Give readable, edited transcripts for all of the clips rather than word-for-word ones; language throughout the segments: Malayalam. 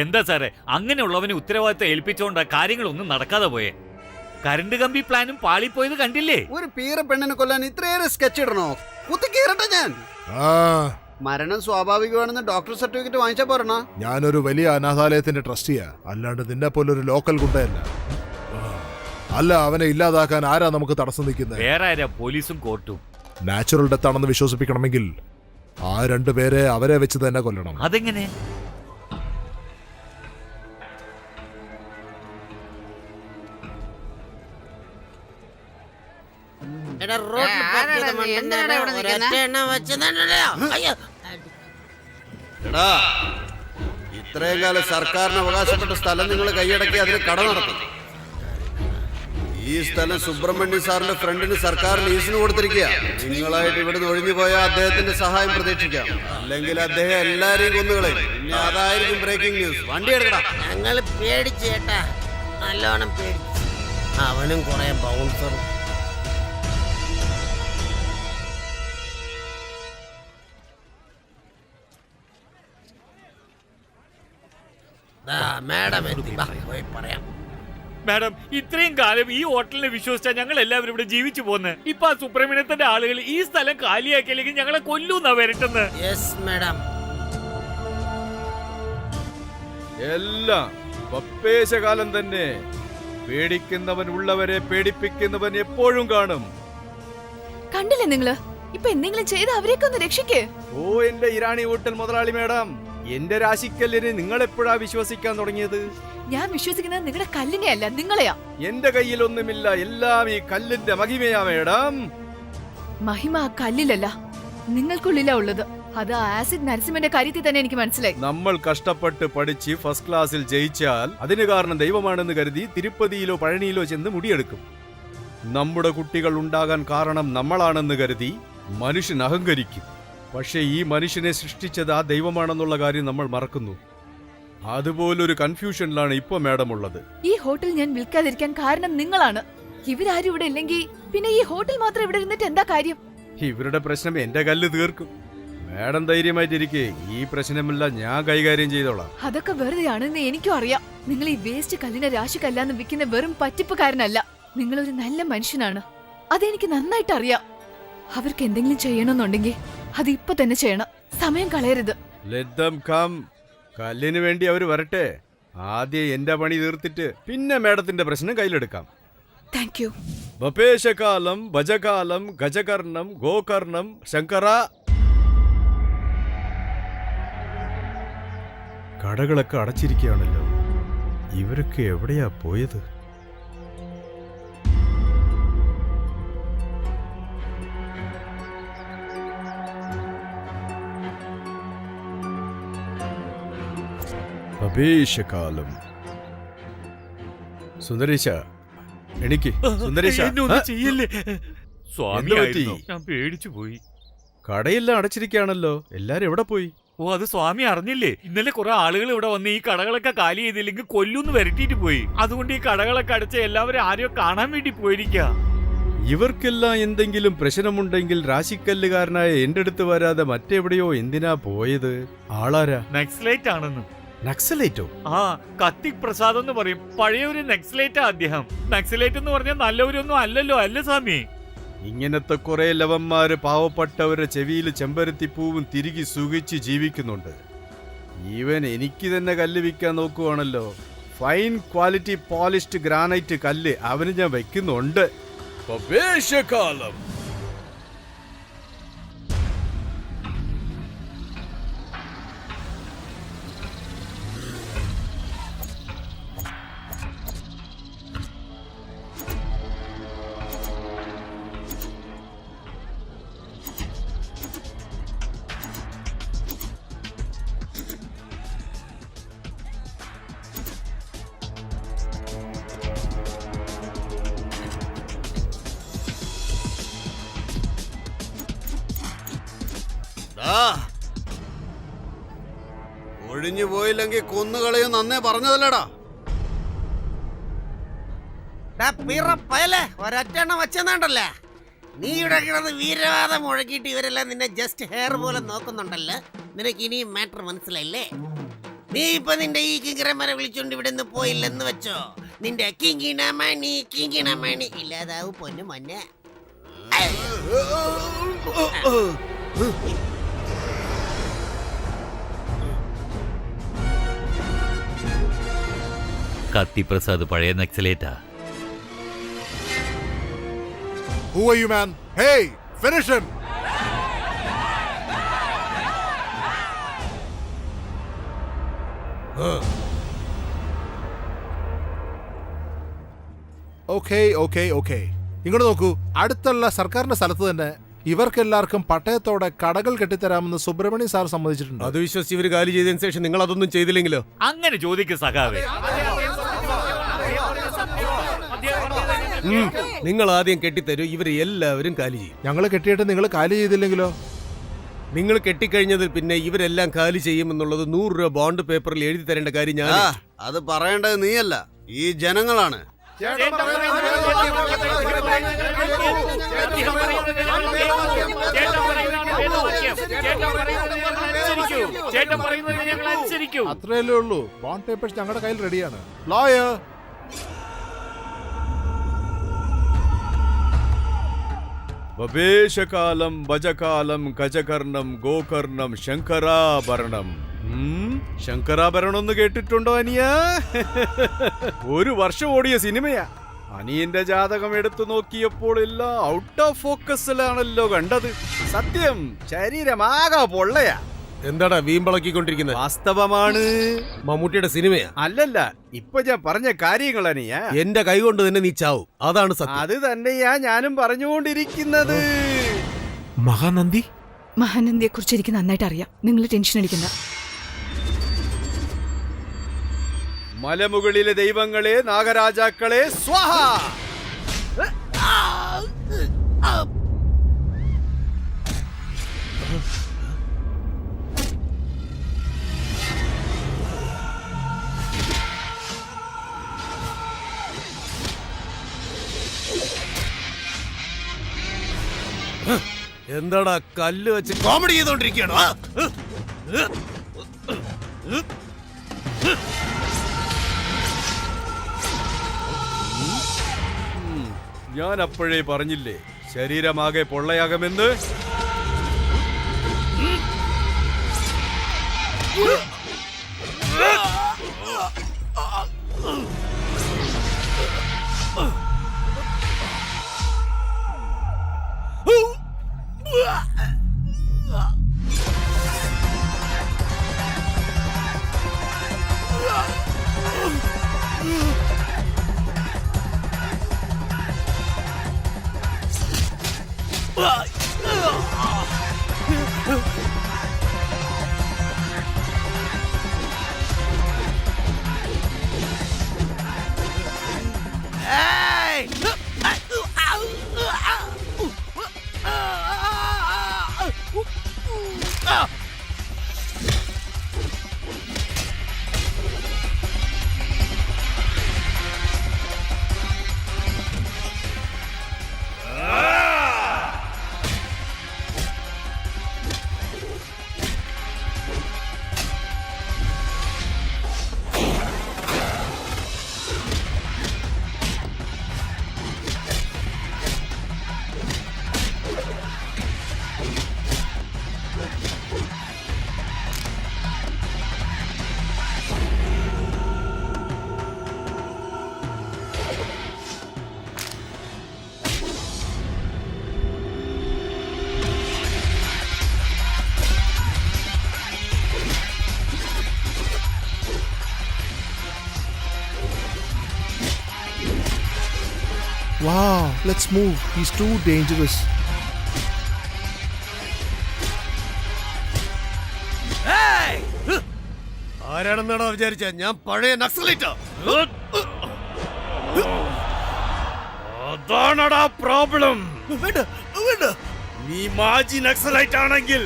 എന്താ സാറേ, അങ്ങനെയുള്ളവനെ ഉത്തരവാദിത്തം ഏൽപ്പിച്ചോണ്ടാ കാര്യങ്ങളൊന്നും നടക്കാതെ പോയേ. കറണ്ട് കമ്പി പ്ലാനും പാളിപ്പോയത് കണ്ടില്ലേ? ഒരു പീറ പെണ്ണിനെ കൊല്ലാൻ ഇത്രയേറെ സ്കെച്ച് ഇടണോ? കുത്തിക്കേറട്ടെ ഞാൻ. മരണം സ്വാഭാവികമാണെന്ന് ഡോക്ടർ സർട്ടിഫിക്കറ്റ് വാങ്ങിച്ചാ പോരണ. ഞാനൊരു വലിയ അനാഥാലയത്തിന്റെ ട്രസ്റ്റിയാ, അല്ലാണ്ട് നിന്നെ പോലൊരു ലോക്കൽ ഗുണ്ടയല്ല. അല്ല, അവനെ ഇല്ലാതാക്കാൻ ആരാ നമുക്ക് തടസ്സം നിൽക്കുന്നത്? വേറെ ആരാ? പോലീസും കോർട്ടും. നാച്ചുറൽ ഡെത്ത് ആണെന്ന് വിശ്വസിപ്പിക്കണമെങ്കിൽ ആ രണ്ടുപേരെ അവരെ വെച്ച് തന്നെ കൊല്ലണം. അതെങ്ങനെ? ഇത്രയും കാലം സർക്കാരിന് അവകാശപ്പെട്ട സ്ഥലം നിങ്ങൾ കൈയടക്കി അതിന് കട നടത്തും. ഈ സ്ഥലം സുബ്രഹ്മണ്യ സാറിന്റെ ഫ്രണ്ടിന് സർക്കാർ ലീസിന് കൊടുത്തിരിക്കുക. നിങ്ങളായിട്ട് ഇവിടുന്ന് ഒഴിഞ്ഞു പോയാൽ അദ്ദേഹത്തിന്റെ സഹായം പ്രതീക്ഷിക്കാം, അല്ലെങ്കിൽ അദ്ദേഹം എല്ലാരെയും കൊന്നുകളയും. പിന്നെ അതായിരിക്കും ബ്രേക്കിംഗ് ന്യൂസ്. വണ്ടി എടുക്കണം. ഞങ്ങൾ പേടിച്ചു കേട്ടാ, നല്ലോണം പേടിച്ചു. അവനും കുറെ ബൗൺസറും. മാഡം പോയി പറയാം. മാഡം, ഇത്രയും കാലം ഈ ഹോട്ടലിനെ വിശ്വസിച്ചാ ഞങ്ങൾ എല്ലാവരും ഇവിടെ ജീവിച്ചു പോന്ന്. ഇപ്പൊ ആ സുബ്രഹ്മണ്യത്തിന്റെ ആളുകൾ ഈ സ്ഥലം കാലിയാക്കിയില്ലെങ്കിൽ ഞങ്ങളെ കൊല്ലൂന്നാ വരട്ടെന്ന്. Yes madam. എല്ലാം പപ്പേശകാലം തന്നെ. പേടിക്കുന്നവൻ ഉള്ളവരെ പേടിപ്പിക്കുന്നവൻ എപ്പോഴും കാണും. കണ്ടില്ലേ നിങ്ങള്? ഇപ്പൊ എന്തെങ്കിലും ചെയ്ത് അവരെയൊക്കെ ഒന്ന് രക്ഷിക്കേ. ഓ എന്റെ ഇറാനി ഹോട്ടൽ മുതലാളി മാഡം, എന്റെ രാശിക്കല്ലിന് നിങ്ങൾ എപ്പോഴാ വിശ്വസിക്കാൻ തുടങ്ങിയത്? ഞാൻ വിശ്വസിക്കുന്നത് നിങ്ങളുടെ കല്ലിനെ അല്ല, നിങ്ങളെയാ. എന്റെ കയ്യിലൊന്നുമില്ല, എല്ലാം ഈ കല്ലിന്റെ മഹിമയാ മേഡം. മഹിമ ആ കല്ലിലല്ല, നിങ്ങൾക്കുള്ളിലാ ഉള്ളത്. അത് ആസിഡ് നരസിംഹന്റെ കാര്യത്തിൽ തന്നെ എനിക്ക് മനസ്സിലായി. നമ്മൾ കഷ്ടപ്പെട്ട് പഠിച്ച് ഫസ്റ്റ് ക്ലാസ്സിൽ ജയിച്ചാൽ അതിന് കാരണം ദൈവമാണെന്ന് കരുതി തിരുപ്പതിയിലോ പഴനിയിലോ ചെന്ന് മുടിയെടുക്കും. നമ്മുടെ കുട്ടികൾ ഉണ്ടാകാൻ കാരണം നമ്മളാണെന്ന് കരുതി മനുഷ്യൻ അഹങ്കരിക്കും. പക്ഷേ ഈ മനുഷ്യനെ സൃഷ്ടിച്ചത് ആ ദൈവമാണെന്നുള്ള കാര്യം നമ്മൾ മറക്കുന്നു. അതുപോലൊരു കൺഫ്യൂഷനിലാണ് ഇപ്പൊ മാഡം ഉള്ളത്. ഈ ഹോട്ടൽ ഞാൻ വിൽക്കാതിരിക്കാൻ കാരണം നിങ്ങളാണ്. ഇവരാരും ഇവിടെ ഇല്ലെങ്കിൽ പിന്നെ ഈ ഹോട്ടൽ മാത്രം ഇവിടെ ഇരുന്നിട്ട് എന്താ കാര്യം? ഇവരുടെ പ്രശ്നം എന്റെ കല്ല് തീർക്കും. മാഡം ധൈര്യമായിട്ടിരിക്കേ, ഈ പ്രശ്നമെല്ലാം ഞാൻ കൈകാര്യം ചെയ്തോളാം. അതൊക്കെ വെറുതെയാണെന്ന് എനിക്കും അറിയാം. നിങ്ങൾ ഈ വേസ്റ്റ് കല്ലിനെ രാശിക്കല്ലാന്ന് വിൽക്കുന്ന വെറും പറ്റിപ്പുകാരനല്ല. നിങ്ങളൊരു നല്ല മനുഷ്യനാണ്, അതെനിക്ക് നന്നായിട്ട് അറിയാം. അവർക്ക് എന്തെങ്കിലും ചെയ്യണമെന്നുണ്ടെങ്കിൽ അത് ഇപ്പൊ തന്നെ ചെയ്യണം, സമയം കളയരുത്. Let them come. കല്ലിന് വേണ്ടി അവര് വരട്ടെ. ആദ്യം എന്റെ പണി തീർത്തിട്ട് പിന്നെ മാഡത്തിന്റെ പ്രശ്നം കയ്യിലെടുക്കാം. Thank you. ബപേശകാലം ഭജകാലം ഗജകർണം ഗോകർണം ശങ്കര. കടകളൊക്കെ അടച്ചിരിക്കുകയാണല്ലോ, ഇവരൊക്കെ എവിടെയാ പോയത്? അപേക്ഷകാലം. സുന്ദരേശ എനിക്ക് സുന്ദരേശ ചെയ്യല്ലേ സ്വാമി, ഞാൻ പേടിച്ചു പോയി. കടയെല്ലാം അടച്ചിരിക്കുകയാണല്ലോ, എല്ലാരും എവിടെ പോയി? ഓ, അത് സ്വാമി അറിഞ്ഞില്ലേ? ഇന്നലെ കുറെ ആളുകൾ ഇവിടെ വന്ന് ഈ കടകളൊക്കെ കാലി ചെയ്തില്ലെങ്കിൽ കൊല്ലൂന്ന് വരട്ടിട്ട് പോയി. അതുകൊണ്ട് ഈ കടകളൊക്കെ അടച്ച എല്ലാവരും ആരെയോ കാണാൻ വേണ്ടി പോയിരിക്കാ. ഇവർക്കെല്ലാം എന്തെങ്കിലും പ്രശ്നമുണ്ടെങ്കിൽ രാശിക്കല്ലുകാരനായ എന്റെ അടുത്ത് വരാതെ മറ്റെവിടെയോ എന്തിനാ പോയത്? ആളാരാ? നക്സലൈറ്റ് ആണെന്ന്. നക്സലൈറ്റോ? ആ, കത്തിക് പ്രസാദ് എന്ന് പറയും. പഴയ ഒരു നക്സലൈറ്റാ അദ്ദേഹം. നക്സലൈറ്റ് എന്ന് പറഞ്ഞാൽ നല്ലവരൊന്നും അല്ലല്ലോ, അല്ല സ്വാമി? ഇങ്ങനത്തെ കുറെ ലവന്മാര് പാവപ്പെട്ടവരുടെ ചെവിയിൽ ചെമ്പരത്തിപ്പൂവും തിരികെ സുഖിച്ച് ജീവിക്കുന്നുണ്ട്. ഈവൻ എനിക്ക് തന്നെ കല്ല് വിൽക്കാൻ നോക്കുവാണല്ലോ. ഫൈൻ ക്വാളിറ്റി പോളിഷ്ഡ് ഗ്രാനൈറ്റ് കല്ല് അവന് ഞാൻ വെക്കുന്നുണ്ട്. പ്രവേശകാലം. ഒഴിഞ്ഞു പോയില്ലെങ്കിൽ കൊന്നുകളയും നന്നേ പറഞ്ഞതല്ലടാ. ഒരൊറ്റെണ്ണം വെച്ചെന്നാണ്ടല്ലേ നീ ഇവിടെ കിടന്ന് വീരവാദം മുഴക്കിയിട്ട് ഇവരെല്ലാം നിന്നെ ജസ്റ്റ് ഹെയർ പോലെ നോക്കുന്നുണ്ടല്ലോ. നിനക്ക് ഇനിയും മാറ്റർ മനസ്സിലായില്ലേ? നീ ഇപ്പൊ നിന്റെ ഈ കിങ്കരന്മാരെ വിളിച്ചോണ്ട് ഇവിടെ നിന്ന് പോയില്ലെന്ന് വെച്ചോ, നിന്റെ കിങ്കിണമണി ഇല്ലാതാവും പൊന്നു മൊന്നെ. കത്തി പ്രസാദ് പഴയ നക്സലേറ്റാ. Who are you, man? Hey, finish him! Okay. ഇങ്ങോട്ട് നോക്കൂ. അടുത്തുള്ള സർക്കാരിന്റെ സ്ഥലത്ത് തന്നെ ഇവർക്കെല്ലാവർക്കും പട്ടയത്തോടെ കടകൾ കെട്ടിത്തരാമെന്ന് സുബ്രഹ്മണ്യ സാർ സമ്മതിച്ചിട്ടുണ്ട്. അത് വിശ്വസിച്ച് ഇവര് കാലി ചെയ്തതിനു ശേഷം നിങ്ങൾ അതൊന്നും ചെയ്തില്ലെങ്കിലോ? അങ്ങനെ ചോദിക്കും സഖാവേ. നിങ്ങൾ ആദ്യം കെട്ടിത്തരൂ, ഇവര് എല്ലാവരും കാലി ചെയ്യും. ഞങ്ങൾ കെട്ടിയിട്ട് നിങ്ങൾ കാലി ചെയ്തില്ലെങ്കിലോ? നിങ്ങൾ കെട്ടിക്കഴിഞ്ഞതിൽ പിന്നെ ഇവരെല്ലാം കാലി ചെയ്യുമെന്നുള്ളത് 100 രൂപ ബോണ്ട് പേപ്പറിൽ എഴുതി തരേണ്ട കാര്യം ഞാൻ. അത് പറയേണ്ടത് നീയല്ല, ഈ ജനങ്ങളാണ്. അത്രയല്ലേ ഉള്ളൂ. ബോണ്ട് പേപ്പേഴ്സ് ഞങ്ങളുടെ കയ്യിൽ റെഡിയാണ്. ലോയർ, ബവേശകാലം ഭജകാലം ഗജകർണം ഗോകർണം ശങ്കരാഭരണം. ശങ്കരാഭരണം ഒന്ന് കേട്ടിട്ടുണ്ടോ അനിയ? 1 വർഷം ഓടിയ സിനിമയാ. അനിയന്റെ ജാതകം എടുത്തു നോക്കിയപ്പോൾ എല്ലാം ഔട്ട് ഓഫ് ഫോക്കസിലാണല്ലോ കണ്ടത്. സത്യം, ശരീരമാകാ പൊള്ളയാ. എന്താടാ വീമ്പിളക്കിക്കൊണ്ടിരിക്കുന്നത്? വാസ്തവമാണ്. മമ്മൂട്ടിയുടെ സിനിമയാ? അല്ലല്ല, ഇപ്പൊ ഞാൻ പറഞ്ഞ കാര്യങ്ങൾ അനിയ. എന്റെ കൈ കൊണ്ട് തന്നെ നീ ചാവും, അതാണ് സത്യം. അത് തന്നെയാ ഞാനും പറഞ്ഞുകൊണ്ടിരിക്കുന്നത്. മഹാനന്ദിയെ കുറിച്ച് എനിക്ക് നന്നായിട്ട് അറിയാം. നിങ്ങൾ ടെൻഷൻ അടിക്കണ്ട. മലമുകളിലെ ദൈവങ്ങളെ, നാഗരാജാക്കളെ സ്വാഹ. എന്താടാ കല്ല് വെച്ച് കോമഡി ചെയ്തോണ്ടിരിക്കണോ? ഞാൻ അപ്പോഴേ പറഞ്ഞില്ലേ ശരീരമാകെ പൊള്ളയാകുമെന്ന്. Wow, let's move. He's too dangerous. ആരാണെന്നാണോ വിചാരിച്ച? ഞാൻ പഴയ നക്സലൈറ്റാ. അതാണടാ പ്രോബ്ലം. വേണ്ട. നീ മാജി നക്സലൈറ്റ് ആണെങ്കിൽ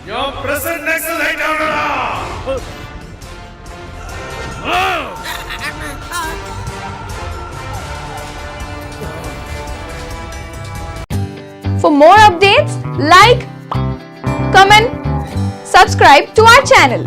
ഞാൻ പ്രസന്റ് നക്സലൈറ്റ് ആണടാ. For more updates, like, comment, subscribe to our channel.